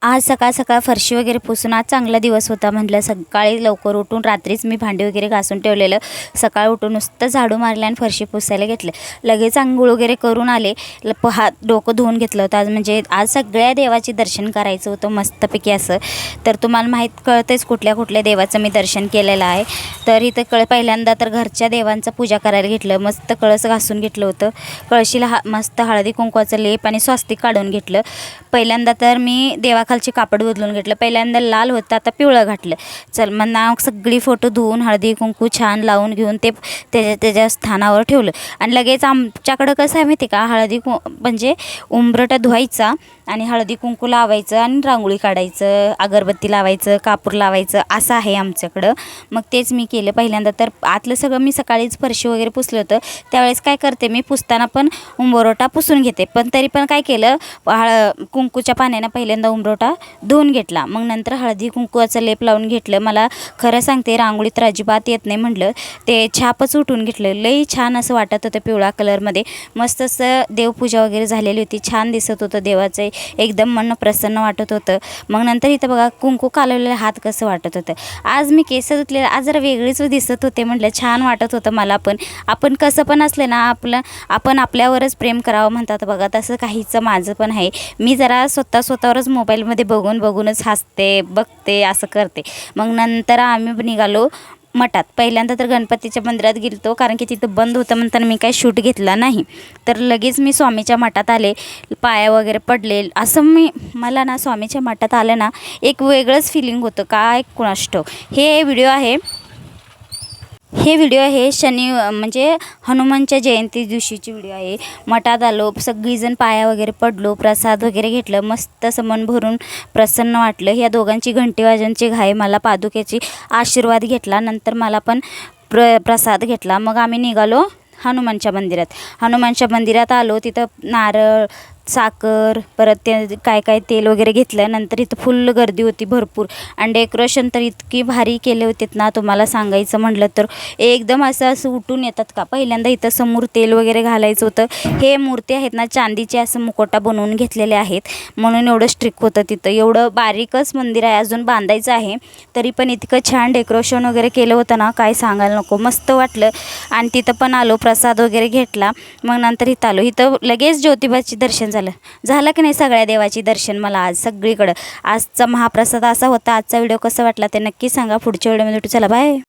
आज सकाळ सकाळ फरशी वगैरे पुसून आज चांगला दिवस होता. म्हटलं सकाळी लवकर उठून रात्रीच मी भांडी वगैरे घासून ठेवलेलं. सकाळ उठून नुसतं झाडू मारले आणि फरशी पुसायला घेतले. लगेच अंघोळ वगैरे करून आले. हात डोकं धुवून घेतलं होतं. आज म्हणजे आज सगळ्या देवाचे दर्शन करायचं होतं मस्तपैकी असं. तर तुम्हाला माहीत कळतेच कुठल्या कुठल्या देवाचं मी दर्शन केलेलं आहे. तर इथं पहिल्यांदा तर घरच्या देवांचं पूजा करायला घेतलं. मस्त कळस घासून घेतलं होतं. कळशीला मस्त हळदी कुंकवाचं लेप आणि स्वस्तिक काढून घेतलं. पहिल्यांदा तर मी देवाखालची कापड बदलून घेतलं. पहिल्यांदा लाल होतं, आता पिवळं घातलं. चल मग नाव सगळी फोटो धुवून हळदी कुंकू छान लावून घेऊन ते त्याच्या स्थानावर ठेवलं. आणि लगेच आमच्याकडं कसं आहे माहिती का, म्हणजे उंबरटा धुवायचा आणि हळदी कुंकू लावायचं आणि रांगोळी काढायचं, अगरबत्ती लावायचं, कापूर लावायचं असं आहे आमच्याकडं. मग तेच मी केलं. पहिल्यांदा तर आतलं सगळं मी सकाळीच फरशी वगैरे पुसलं होतं. त्यावेळेस काय करते मी पुसताना पण उंबरोटा पुसून घेते. पण तरी पण काय केलं, कुंकूच्या पाण्यानं पहिल्यांदा उंबरोटा धुवून घेतला. मग नंतर हळदी कुंकवाचं लेप लावून घेतलं. मला खरं सांगते रांगोळी तर अजिबात येत नाही. म्हटलं ते छापच उठून घेतलं. लई छान असं वाटत होतं पिवळा कलरमध्ये. मस्त असं देवपूजा वगैरे झालेली होती. छान दिसत होतं देवाचं. एकदम मन प्रसन्न वाटत होतं. मग नंतर इथं बघा कुंकू कालवलेलं हात कसं वाटत होतं. आज मी केस धुतले, आज जरा वेगळीच दिसत होते. म्हटलं छान वाटत होतं मला पण. आपण कसं पण असले ना, आपण आपल्यावरच प्रेम करावं म्हणतात बघा, तसं काहीचं माझं पण आहे. मी जरा स्वतःवरच मोबाईलमध्ये बघूनच हसते बघते असं करते. मग नंतर आम्ही निघालो मठात. पहिल्यांदा तर गणपतीच्या मंदिरात गेलतो, कारण की तिथं बंद होतं म्हणताना मी काय शूट घेतला नाही. तर लगेच मी स्वामीच्या मठात आले. पाया वगैरे पडले. असं मला ना स्वामीच्या मठात आलं ना एक वेगळंच फिलिंग होतं. काय कुणास ठाऊक. हे व्हिडिओ आहे म्हणजे हनुमानच्या जयंती दिवशीची व्हिडिओ आहे. मठात आलो, सगळीजण पाया वगैरे पडलो, प्रसाद वगैरे घेतलं. मस्त असं मन भरून प्रसन्न वाटलं. ह्या दोघांची घंटी वाजवण्याची घाई, मला पादुकेची आशीर्वाद घेतला. नंतर मला पण प्रसाद घेतला. मग आम्ही निघालो हनुमानच्या मंदिरात आलो. तिथं नारळ, साखर, परत ते काय तेल वगैरे घेतलं. नंतर इथं फुल गर्दी होती भरपूर. आणि डेकोरेशन तर इतकी भारी केले होते ना, तुम्हाला सांगायचं म्हटलं तर एकदम असं उठून येतात का. पहिल्यांदा इथं समोर तेल वगैरे घालायचं होतं. हे मूर्ती आहेत ना चांदीचे असं मुकोटा बनवून घेतलेले आहेत, म्हणून एवढं स्ट्रिक्ट होतं तिथं. एवढं बारीकच मंदिर आहे, अजून बांधायचं आहे. तरी पण इतकं छान डेकोरेशन वगैरे केलं होतं ना, काय सांगायला नको. मस्त वाटलं. आणि तिथं पण आलो, प्रसाद वगैरे घेतला. मग नंतर इथं आलो. इथं लगेच ज्योतिबाचे दर्शन झालं की नाही सगळ्या देवाची दर्शन मला आज सगळीकडं. आजचा महाप्रसाद असा होता. आजचा व्हिडिओ कसा वाटला ते नक्की सांगा. पुढच्या व्हिडिओमध्ये चला बाय.